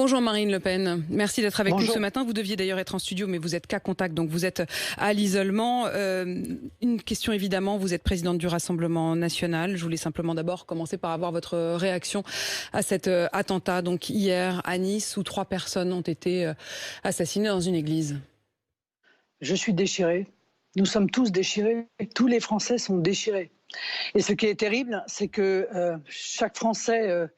Bonjour Marine Le Pen, merci d'être avec nous Bonjour. ce matin. Vous deviez d'ailleurs être en studio, mais vous êtes cas contact, donc vous êtes à l'isolement. Une question évidemment, vous êtes présidente du Rassemblement national. Je voulais simplement d'abord commencer par avoir votre réaction à cet attentat, donc hier à Nice, où 3 personnes ont été assassinées dans une église. Je suis déchirée. Nous sommes tous déchirés. Tous les Français sont déchirés. Et ce qui est terrible, c'est que chaque Français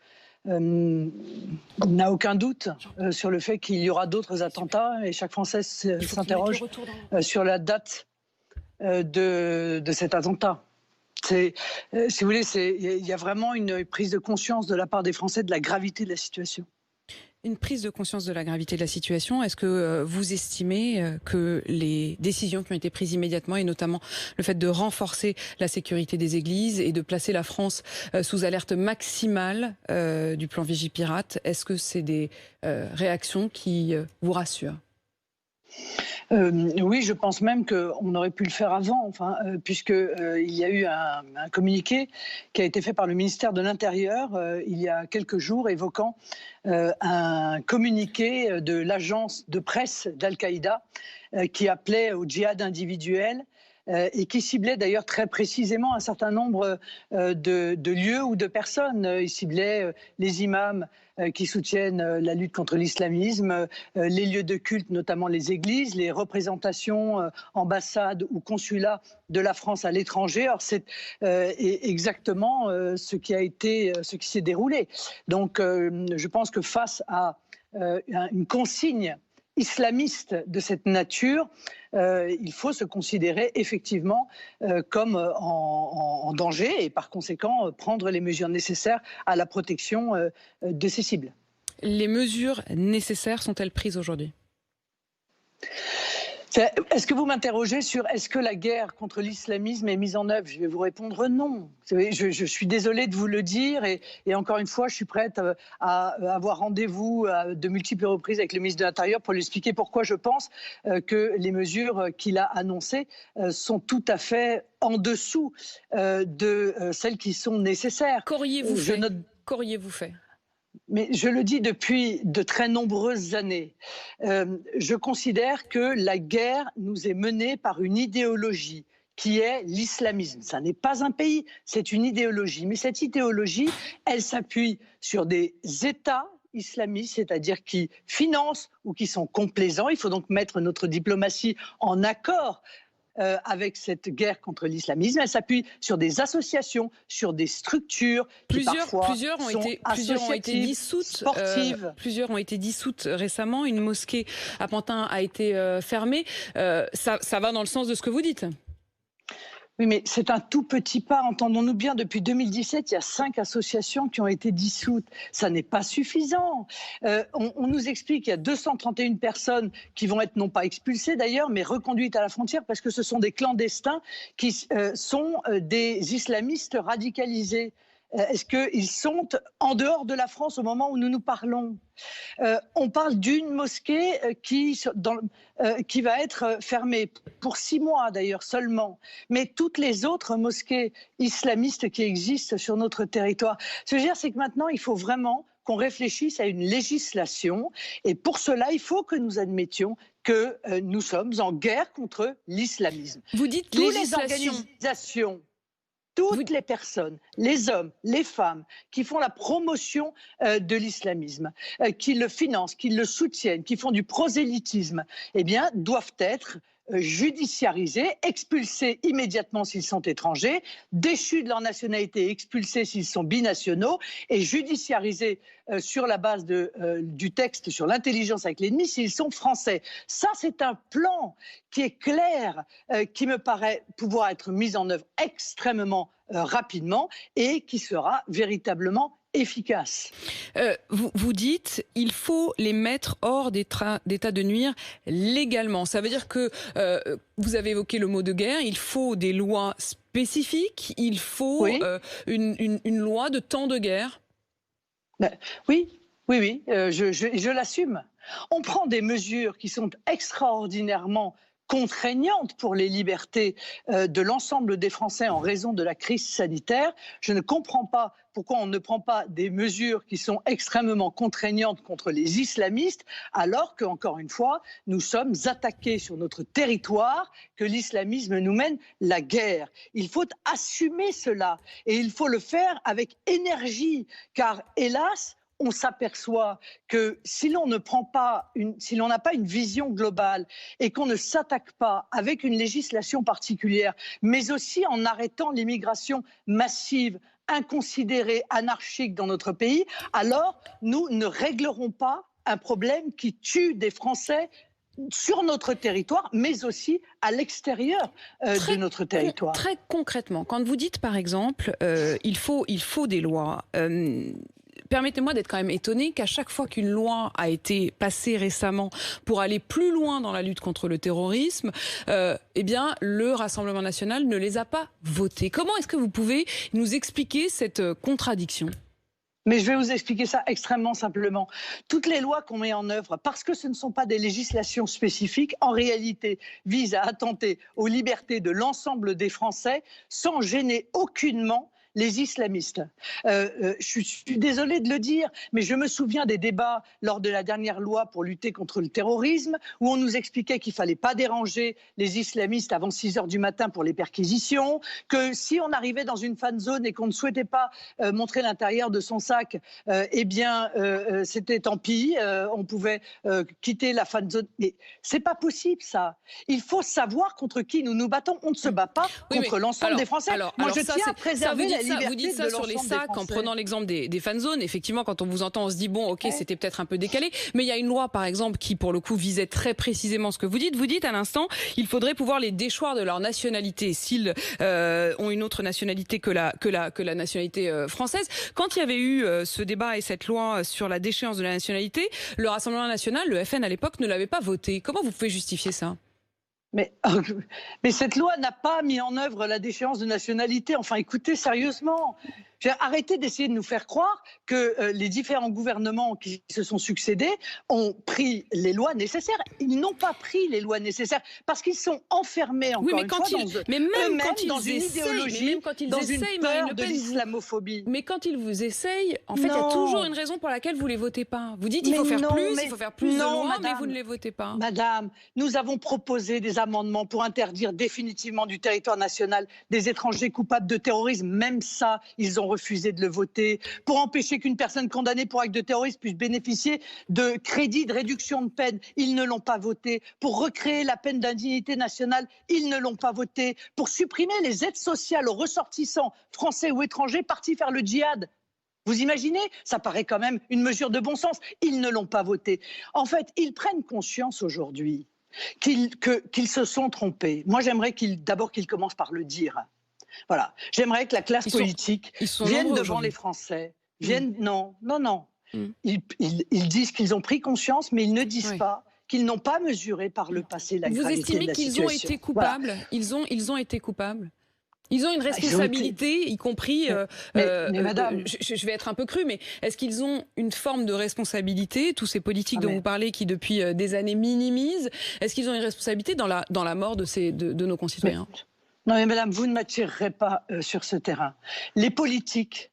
n'a aucun doute sur le fait qu'il y aura d'autres attentats. Et chaque Français s'interroge sur la date de cet attentat. Si vous voulez, il y a vraiment une prise de conscience de la part des Français de la gravité de la situation. Une prise de conscience de la gravité de la situation. Est-ce que vous estimez que les décisions qui ont été prises immédiatement, et notamment le fait de renforcer la sécurité des églises et de placer la France sous alerte maximale du plan Vigipirate, est-ce que c'est des réactions qui vous rassurent ? Oui, je pense même qu'on aurait pu le faire avant, puisqu'il y a eu un communiqué qui a été fait par le ministère de l'Intérieur il y a quelques jours, évoquant un communiqué de l'agence de presse d'Al-Qaïda qui appelait au djihad individuel et qui ciblait d'ailleurs très précisément un certain nombre de lieux ou de personnes. Il ciblait les imams qui soutiennent la lutte contre l'islamisme, les lieux de culte, notamment les églises, les représentations, ambassades ou consulats de la France à l'étranger. Alors c'est exactement ce qui s'est déroulé. Donc je pense que face à une consigne islamiste de cette nature, il faut se considérer effectivement comme en danger et par conséquent prendre les mesures nécessaires à la protection de ces cibles. Les mesures nécessaires sont-elles prises aujourd'hui ? Est-ce que vous m'interrogez sur est-ce que la guerre contre l'islamisme est mise en œuvre? Je vais vous répondre non. Je suis désolée de vous le dire et encore une fois, je suis prête à avoir rendez-vous à de multiples reprises avec le ministre de l'Intérieur pour lui expliquer pourquoi je pense que les mesures qu'il a annoncées sont tout à fait en dessous de celles qui sont nécessaires. Qu'auriez-vous fait ? Qu'auriez-vous fait ? Mais je le dis depuis de très nombreuses années, je considère que la guerre nous est menée par une idéologie qui est l'islamisme. Ça n'est pas un pays, c'est une idéologie. Mais cette idéologie, elle s'appuie sur des États islamistes, c'est-à-dire qui financent ou qui sont complaisants. Il faut donc mettre notre diplomatie en accord avec cette guerre contre l'islamisme. Elle s'appuie sur des associations, sur des structures qui plusieurs ont été dissoutes, sportives. Plusieurs ont été dissoutes récemment. Une mosquée à Pantin a été fermée. Ça va dans le sens de ce que vous dites. Oui, mais c'est un tout petit pas, entendons-nous bien. Depuis 2017, il y a 5 associations qui ont été dissoutes. Ça n'est pas suffisant. On nous explique qu'il y a 231 personnes qui vont être non pas expulsées d'ailleurs, mais reconduites à la frontière parce que ce sont des clandestins qui sont des islamistes radicalisés. Est-ce qu'ils sont en dehors de la France au moment où nous nous parlons? On parle d'une mosquée qui va être fermée pour 6 mois d'ailleurs seulement. Mais toutes les autres mosquées islamistes qui existent sur notre territoire. Ce que je veux dire, c'est que maintenant, il faut vraiment qu'on réfléchisse à une législation. Et pour cela, il faut que nous admettions que nous sommes en guerre contre l'islamisme. Vous dites toutes législation. Les organisations, toutes les personnes, les hommes, les femmes qui font la promotion de l'islamisme, qui le financent, qui le soutiennent, qui font du prosélytisme, eh bien, doivent être judiciarisés, expulsés immédiatement s'ils sont étrangers, déchus de leur nationalité, expulsés s'ils sont binationaux et judiciarisés sur la base du texte sur l'intelligence avec l'ennemi s'ils sont français. Ça, c'est un plan qui est clair, qui me paraît pouvoir être mis en œuvre extrêmement rapidement et qui sera véritablement efficace. Vous dites il faut les mettre hors d'état de nuire légalement. Ça veut dire que vous avez évoqué le mot de guerre, il faut des lois spécifiques, il faut une loi de temps de guerre. Oui, je l'assume. On prend des mesures qui sont extraordinairement contraignante pour les libertés de l'ensemble des Français en raison de la crise sanitaire. Je ne comprends pas pourquoi on ne prend pas des mesures qui sont extrêmement contraignantes contre les islamistes, alors qu'encore une fois, nous sommes attaqués sur notre territoire, que l'islamisme nous mène la guerre. Il faut assumer cela et il faut le faire avec énergie, car hélas, on s'aperçoit que si l'on n'a pas une vision globale et qu'on ne s'attaque pas avec une législation particulière, mais aussi en arrêtant l'immigration massive, inconsidérée, anarchique dans notre pays, alors nous ne réglerons pas un problème qui tue des Français sur notre territoire, mais aussi à l'extérieur de notre territoire. Très concrètement, quand vous dites par exemple, il faut des lois... Permettez-moi d'être quand même étonné qu'à chaque fois qu'une loi a été passée récemment pour aller plus loin dans la lutte contre le terrorisme, eh bien, le Rassemblement national ne les a pas votées. Comment est-ce que vous pouvez nous expliquer cette contradiction ? Mais je vais vous expliquer ça extrêmement simplement. Toutes les lois qu'on met en œuvre, parce que ce ne sont pas des législations spécifiques, en réalité visent à attenter aux libertés de l'ensemble des Français sans gêner aucunement les islamistes. Je suis désolée de le dire, mais je me souviens des débats lors de la dernière loi pour lutter contre le terrorisme, où on nous expliquait qu'il ne fallait pas déranger les islamistes avant 6 h du matin pour les perquisitions, que si on arrivait dans une fan zone et qu'on ne souhaitait pas montrer l'intérieur de son sac, eh bien, c'était tant pis, on pouvait quitter la fan zone. Mais c'est pas possible, ça. Il faut savoir contre qui nous nous battons. On ne se bat pas contre l'ensemble des Français. Moi, je tiens à préserver la liberté. Vous dites ça sur les sacs en prenant l'exemple des fan zones. Effectivement, quand on vous entend, on se dit bon, ok, c'était peut-être un peu décalé. Mais il y a une loi, par exemple, qui pour le coup visait très précisément ce que vous dites. Vous dites à l'instant, il faudrait pouvoir les déchoir de leur nationalité s'ils ont une autre nationalité que la nationalité française. Quand il y avait eu ce débat et cette loi sur la déchéance de la nationalité, le Rassemblement national, le FN à l'époque, ne l'avait pas voté. Comment vous pouvez justifier ça ? Mais cette loi n'a pas mis en œuvre la déchéance de nationalité. Enfin, écoutez, sérieusement, arrêtez d'essayer de nous faire croire que les différents gouvernements qui se sont succédés ont pris les lois nécessaires. Ils n'ont pas pris les lois nécessaires parce qu'ils sont enfermés encore une fois dans une idéologie, dans une peur de l'islamophobie. Mais quand ils vous essayent, en fait, il y a toujours une raison pour laquelle vous ne les votez pas. Vous dites qu'il faut faire plus de lois, mais vous ne les votez pas. Madame, nous avons proposé des amendements pour interdire définitivement du territoire national des étrangers coupables de terrorisme. Même ça, ils ont refusé de le voter. Pour empêcher qu'une personne condamnée pour acte de terrorisme puisse bénéficier de crédits de réduction de peine, ils ne l'ont pas voté. Pour recréer la peine d'indignité nationale, ils ne l'ont pas voté. Pour supprimer les aides sociales aux ressortissants français ou étrangers partis faire le djihad. Vous imaginez? Ça paraît quand même une mesure de bon sens. Ils ne l'ont pas voté. En fait, ils prennent conscience aujourd'hui qu'ils se sont trompés. Moi, j'aimerais d'abord qu'ils commencent par le dire. Voilà. J'aimerais que la classe politique vienne devant les Français. Non. Ils disent qu'ils ont pris conscience, mais ils ne disent pas qu'ils n'ont pas mesuré par le passé la gravité de la situation. Vous estimez qu'ils ont été coupables? Voilà. Ils ont été coupables? Ils ont une responsabilité, y compris... madame... je vais être un peu crue, mais est-ce qu'ils ont une forme de responsabilité, tous ces politiques dont vous parlez qui depuis des années minimisent, est-ce qu'ils ont une responsabilité dans la mort de nos concitoyens? Non mais madame, vous ne m'attirerez pas sur ce terrain. Les politiques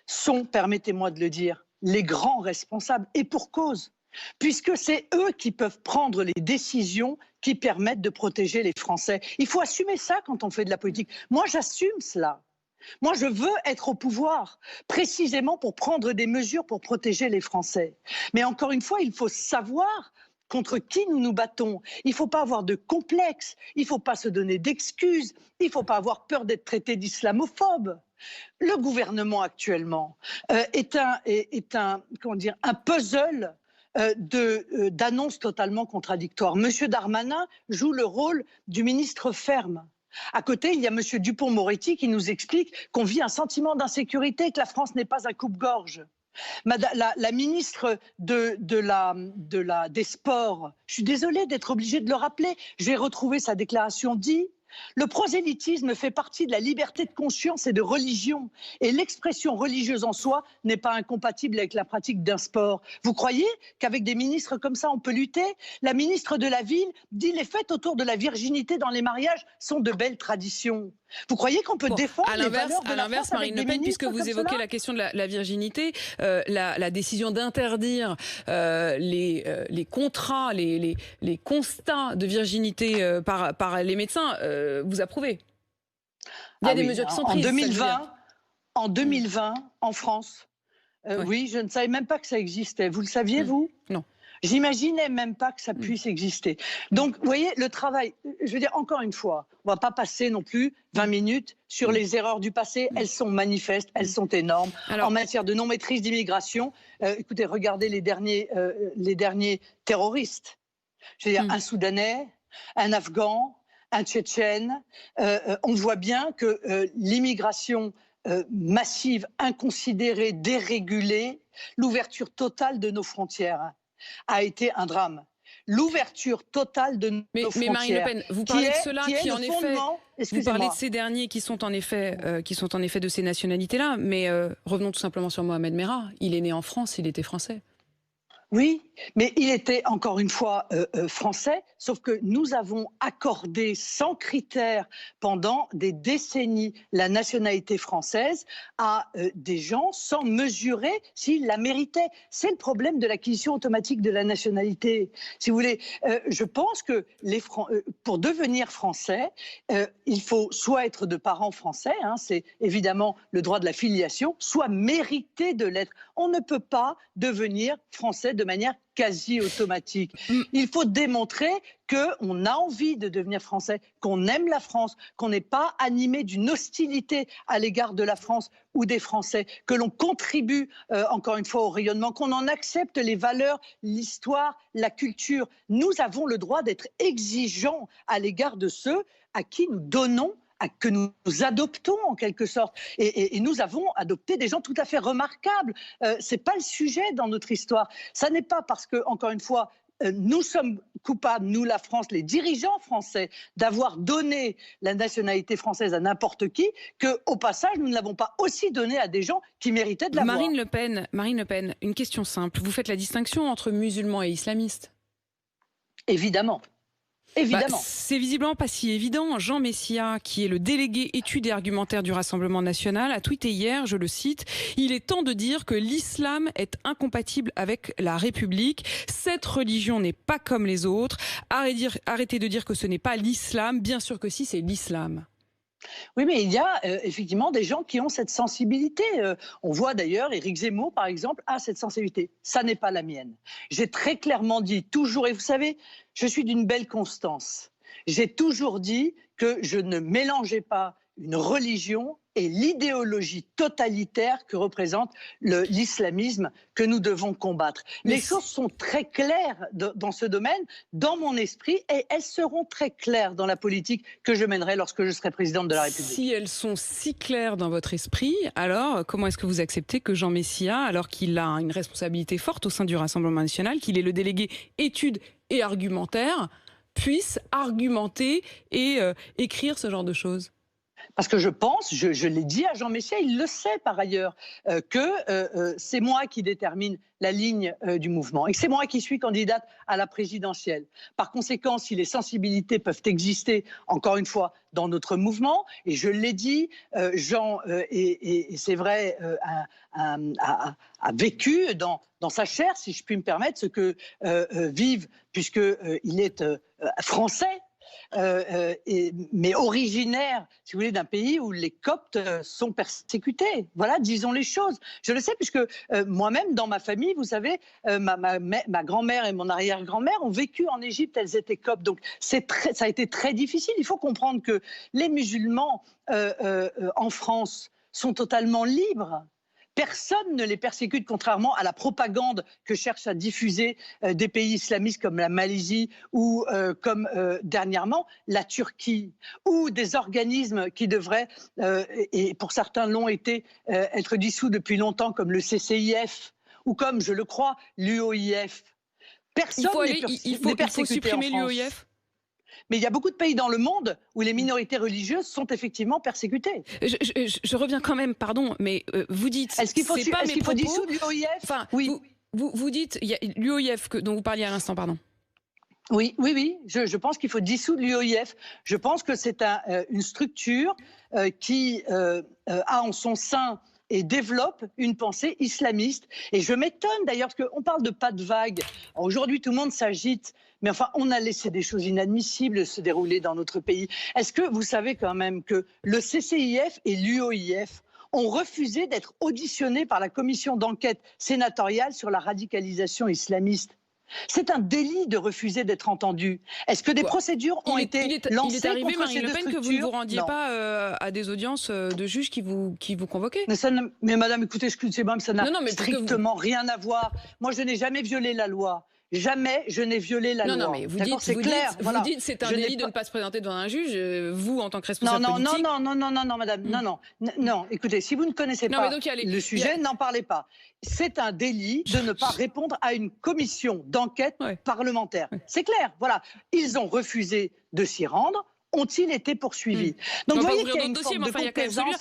sont, permettez-moi de le dire, les grands responsables, et pour cause. Puisque c'est eux qui peuvent prendre les décisions qui permettent de protéger les Français. Il faut assumer ça quand on fait de la politique. Moi, j'assume cela. Moi, je veux être au pouvoir, précisément pour prendre des mesures pour protéger les Français. Mais encore une fois, il faut savoir contre qui nous nous battons. Il ne faut pas avoir de complexe, il ne faut pas se donner d'excuses, il ne faut pas avoir peur d'être traité d'islamophobe. Le gouvernement actuellement est un puzzle d'annonces totalement contradictoires. Monsieur Darmanin joue le rôle du ministre ferme. À côté, il y a monsieur Dupond-Moretti qui nous explique qu'on vit un sentiment d'insécurité, que la France n'est pas un coupe-gorge. La ministre des Sports, je suis désolée d'être obligée de le rappeler, j'ai retrouvé sa déclaration, dit Le prosélytisme fait partie de la liberté de conscience et de religion. Et l'expression religieuse en soi n'est pas incompatible avec la pratique d'un sport. Vous croyez qu'avec des ministres comme ça, on peut lutter? La ministre de la Ville dit les fêtes autour de la virginité dans les mariages sont de belles traditions. Vous croyez qu'on peut défendre les valeurs de la France avec Marine des Le Pen, puisque ministres vous comme évoquez cela? la question de la virginité, la décision d'interdire les contrats, les constats de virginité par les médecins, vous approuvez? Il y a des mesures qui sont prises. En 2020, en France, oui, je ne savais même pas que ça existait. Vous le saviez, vous? Non. J'imaginais même pas que ça puisse exister. Donc, vous voyez, le travail, je veux dire, encore une fois, on ne va pas passer non plus 20 minutes sur les erreurs du passé. Elles sont manifestes, elles sont énormes. Alors, en matière de non-maîtrise d'immigration, écoutez, regardez les derniers terroristes. Je veux dire, un Soudanais, un Afghan, un Tchétchène. On voit bien que l'immigration massive, inconsidérée, dérégulée, l'ouverture totale de nos frontières a été un drame. L'ouverture totale de nos frontières. Mais Marine Le Pen, vous parlez de ceux-là qui en effet, vous parlez de ces derniers qui sont en effet de ces nationalités-là, mais revenons tout simplement sur Mohamed Merah. Il est né en France, il était français. Oui, mais il était encore une fois français, sauf que nous avons accordé sans critère pendant des décennies la nationalité française à des gens sans mesurer s'ils la méritaient. C'est le problème de l'acquisition automatique de la nationalité. Si vous voulez, je pense que pour devenir français, il faut soit être de parents français, hein, c'est évidemment le droit de la filiation, soit mériter de l'être. On ne peut pas devenir français de manière quasi automatique. Il faut démontrer qu'on a envie de devenir français, qu'on aime la France, qu'on n'est pas animé d'une hostilité à l'égard de la France ou des Français, que l'on contribue encore une fois au rayonnement, qu'on en accepte les valeurs, l'histoire, la culture. Nous avons le droit d'être exigeants à l'égard de ceux à qui nous donnons, que nous adoptons en quelque sorte. Et nous avons adopté des gens tout à fait remarquables. Ce n'est pas le sujet dans notre histoire. Ça n'est pas parce que, encore une fois, nous sommes coupables, nous la France, les dirigeants français, d'avoir donné la nationalité française à n'importe qui, qu'au passage, nous ne l'avons pas aussi donné à des gens qui méritaient de l'avoir. Marine Le Pen, une question simple. Vous faites la distinction entre musulmans et islamistes? Évidemment. Évidemment. C'est visiblement pas si évident. Jean Messia, qui est le délégué études et argumentaires du Rassemblement national, a tweeté hier, je le cite, « Il est temps de dire que l'islam est incompatible avec la République. Cette religion n'est pas comme les autres. Arrêtez de dire que ce n'est pas l'islam. Bien sûr que si, c'est l'islam. » Oui, mais il y a effectivement des gens qui ont cette sensibilité. On voit d'ailleurs, Éric Zemmour, par exemple, a cette sensibilité. Ça n'est pas la mienne. J'ai très clairement dit, toujours, et vous savez, je suis d'une belle constance. J'ai toujours dit que je ne mélangeais pas une religion et l'idéologie totalitaire que représente l'islamisme que nous devons combattre. Les choses sont très claires dans ce domaine, dans mon esprit, et elles seront très claires dans la politique que je mènerai lorsque je serai présidente de la République. Si elles sont si claires dans votre esprit, alors comment est-ce que vous acceptez que Jean Messia, alors qu'il a une responsabilité forte au sein du Rassemblement national, qu'il est le délégué études et argumentaires, puisse argumenter et écrire ce genre de choses? Parce que je pense, je l'ai dit à Jean Messia, il le sait par ailleurs, que c'est moi qui détermine la ligne du mouvement et que c'est moi qui suis candidate à la présidentielle. Par conséquent, si les sensibilités peuvent exister, encore une fois, dans notre mouvement, et je l'ai dit, Jean, et c'est vrai, a vécu dans sa chair, si je puis me permettre, ce que vivent, puisqu'il est français, mais originaire, si vous voulez, d'un pays où les Coptes sont persécutés. Voilà, disons les choses. Je le sais puisque moi-même, dans ma famille, vous savez, ma grand-mère et mon arrière-grand-mère ont vécu en Égypte, elles étaient Coptes. Donc ça a été très difficile. Il faut comprendre que les musulmans en France sont totalement libres. Personne ne les persécute, contrairement à la propagande que cherchent à diffuser des pays islamistes comme la Malaisie ou comme dernièrement la Turquie, ou des organismes qui devraient, et pour certains l'ont été, être dissous depuis longtemps, comme le CCIF ou comme, je le crois, l'UOIF. Personne n'est persécuté en France. Il faut supprimer l'UOIF. Mais il y a beaucoup de pays dans le monde où les minorités religieuses sont effectivement persécutées. Je reviens quand même, pardon, mais vous dites... Est-ce qu'il faut, dissoudre l'UOIF? Enfin, oui. Vous dites, il y a l'UOIF dont vous parliez à l'instant, pardon. Oui, je pense qu'il faut dissoudre l'UOIF. Je pense que c'est une structure qui a en son sein et développe une pensée islamiste. Et je m'étonne d'ailleurs, parce qu'on parle de pas de vague. Aujourd'hui, tout le monde s'agite, mais enfin, on a laissé des choses inadmissibles se dérouler dans notre pays. Est-ce que vous savez quand même que le CCIF et l'UOIF ont refusé d'être auditionnés par la commission d'enquête sénatoriale sur la radicalisation islamiste? C'est un délit de refuser d'être entendu. Est-ce que des procédures ont été lancées? Il est arrivé, contre Marine ces Le Pen, que vous ne vous rendiez pas à des audiences de juges qui vous convoquaient? Mais madame, écoutez, excusez-moi, mais ça n'a strictement rien à voir. Moi, je n'ai jamais violé la loi. Jamais je n'ai violé la loi. Non, mais vous dites c'est un délit de ne pas se présenter devant un juge, vous en tant que responsable politique. Non, madame, non. Écoutez, si vous ne connaissez pas le sujet, n'en parlez pas. C'est un délit de ne pas répondre à une commission d'enquête parlementaire. C'est clair, voilà. Ils ont refusé de s'y rendre. Ont-ils été poursuivis? Donc vous voyez qu'il y a une dossier, mais enfin, il y a quand même celui-là.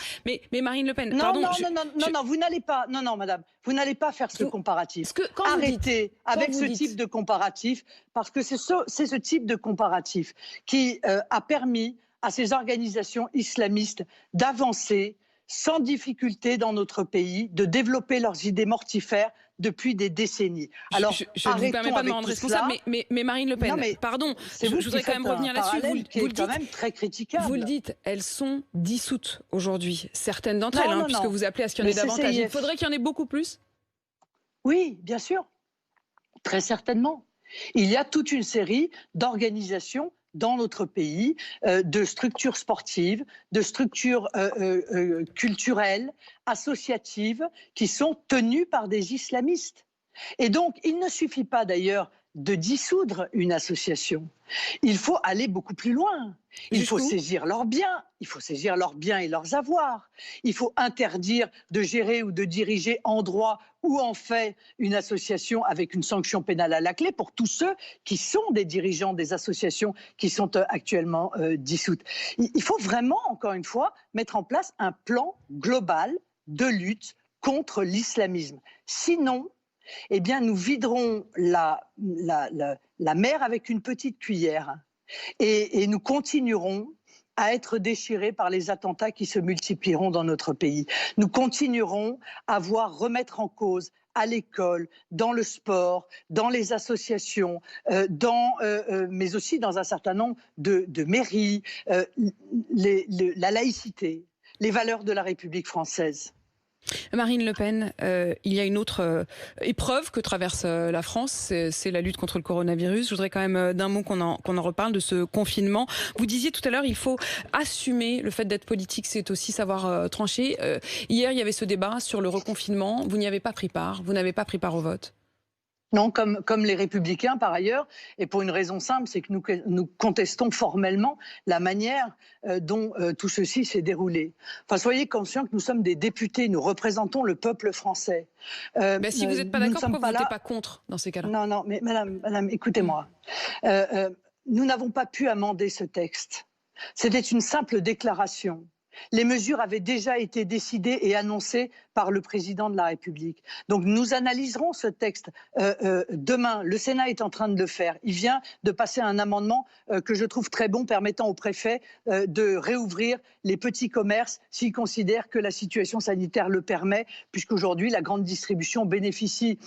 Mais Marine Le Pen, pardon. Non, vous n'allez pas. Non, madame, vous n'allez pas faire ce comparatif. Arrêtez avec ce type de comparatif, parce que c'est ce type de comparatif qui a permis à ces organisations islamistes d'avancer sans difficulté dans notre pays, de développer leurs idées mortifères depuis des décennies. Alors, je ne vous permets pas de me rendre responsable, mais Marine Le Pen, pardon, je voudrais quand même revenir là-dessus. Vous le dites, même très critiquable. Vous le dites, elles sont dissoutes aujourd'hui, certaines d'entre elles, puisque vous appelez à ce qu'il y en ait davantage. Il faudrait qu'il y en ait beaucoup plus? Oui, bien sûr, très certainement. Il y a toute une série d'organisations dans notre pays, de structures sportives, de structures culturelles, associatives, qui sont tenues par des islamistes. Et donc, il ne suffit pas d'ailleurs de dissoudre une association. Il faut aller beaucoup plus loin. Il faut saisir leurs biens. Il faut saisir leurs biens et leurs avoirs. Il faut interdire de gérer ou de diriger en droit ou en fait une association avec une sanction pénale à la clé pour tous ceux qui sont des dirigeants des associations qui sont actuellement dissoutes. Il faut vraiment, encore une fois, mettre en place un plan global de lutte contre l'islamisme. Sinon, eh bien, nous viderons la mer avec une petite cuillère et nous continuerons à être déchirés par les attentats qui se multiplieront dans notre pays. Nous continuerons à voir remettre en cause à l'école, dans le sport, dans les associations, mais aussi dans un certain nombre de mairies, la laïcité, les valeurs de la République française. Marine Le Pen, il y a une autre épreuve que traverse la France, c'est la lutte contre le coronavirus. Je voudrais quand même d'un mot qu'on en reparle de ce confinement. Vous disiez tout à l'heure, il faut assumer le fait d'être politique, c'est aussi savoir trancher. Hier, il y avait ce débat sur le reconfinement. Vous n'y avez pas pris part. Vous n'avez pas pris part au vote. Non, comme les Républicains par ailleurs, et pour une raison simple, c'est que nous contestons formellement la manière dont tout ceci s'est déroulé. Enfin, soyez conscients que nous sommes des députés, nous représentons le peuple français. Si vous n'êtes pas d'accord, pourquoi vous ne votez pas contre dans ces cas-là? Non, mais madame, écoutez-moi. Nous n'avons pas pu amender ce texte. C'était une simple déclaration. Les mesures avaient déjà été décidées et annoncées par le président de la République. Donc nous analyserons ce texte demain. Le Sénat est en train de le faire. Il vient de passer un amendement que je trouve très bon, permettant au préfet de réouvrir les petits commerces s'il considère que la situation sanitaire le permet, puisqu'aujourd'hui la grande distribution bénéficie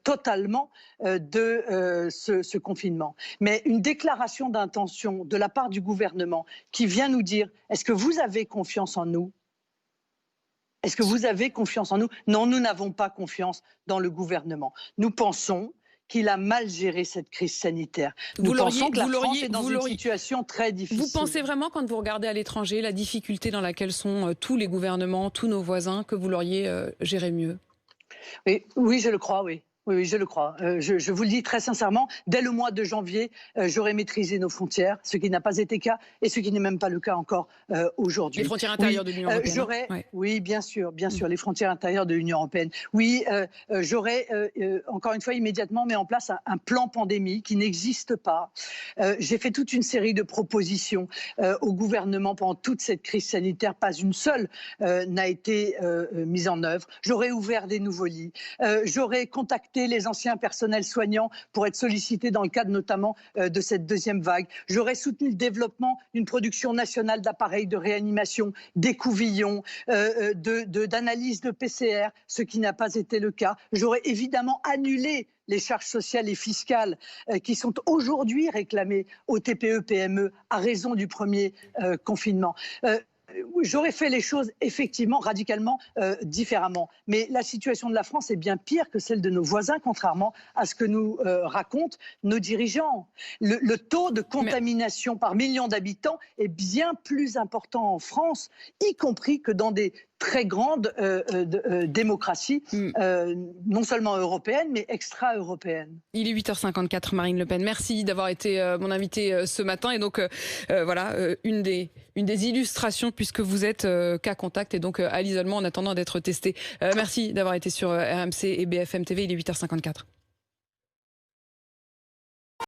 totalement de ce confinement. Mais une déclaration d'intention de la part du gouvernement qui vient nous dire « Est-ce que vous avez confiance en nous ? Est-ce que vous avez confiance en nous ?» Non, nous n'avons pas confiance dans le gouvernement. Nous pensons qu'il a mal géré cette crise sanitaire. Nous pensons que la France est dans une situation très difficile. Vous pensez vraiment, quand vous regardez à l'étranger, la difficulté dans laquelle sont tous les gouvernements, tous nos voisins, que vous l'auriez géré mieux? Oui, je le crois, oui. Oui, oui, je le crois. Je vous le dis très sincèrement, dès le mois de janvier, j'aurai maîtrisé nos frontières, ce qui n'a pas été le cas et ce qui n'est même pas le cas encore aujourd'hui. Les frontières Oui, intérieures de l'Union européenne. Ouais. oui, bien sûr, les frontières intérieures de l'Union européenne. Oui, j'aurai encore une fois immédiatement mis en place un plan pandémie qui n'existe pas. J'ai fait toute une série de propositions au gouvernement pendant toute cette crise sanitaire. Pas une seule n'a été mise en œuvre. J'aurai ouvert des nouveaux lits. J'aurai contacté les anciens personnels soignants pour être sollicités dans le cadre notamment de cette deuxième vague. J'aurais soutenu le développement d'une production nationale d'appareils de réanimation, d'écouvillons, d'analyse de PCR, ce qui n'a pas été le cas. J'aurais évidemment annulé les charges sociales et fiscales qui sont aujourd'hui réclamées aux TPE-PME à raison du premier confinement. J'aurais fait les choses effectivement radicalement différemment. Mais la situation de la France est bien pire que celle de nos voisins, contrairement à ce que nous racontent nos dirigeants. Le taux de contamination par million d'habitants est bien plus important en France, y compris que dans des très grandes démocraties, non seulement européennes, mais extra-européennes. Il est 8h54, Marine Le Pen. Merci d'avoir été mon invitée ce matin. Et donc, voilà, une des illustrations, puisque vous êtes cas contact et donc à l'isolement en attendant d'être testé. Merci d'avoir été sur RMC et BFM TV. Il est 8h54.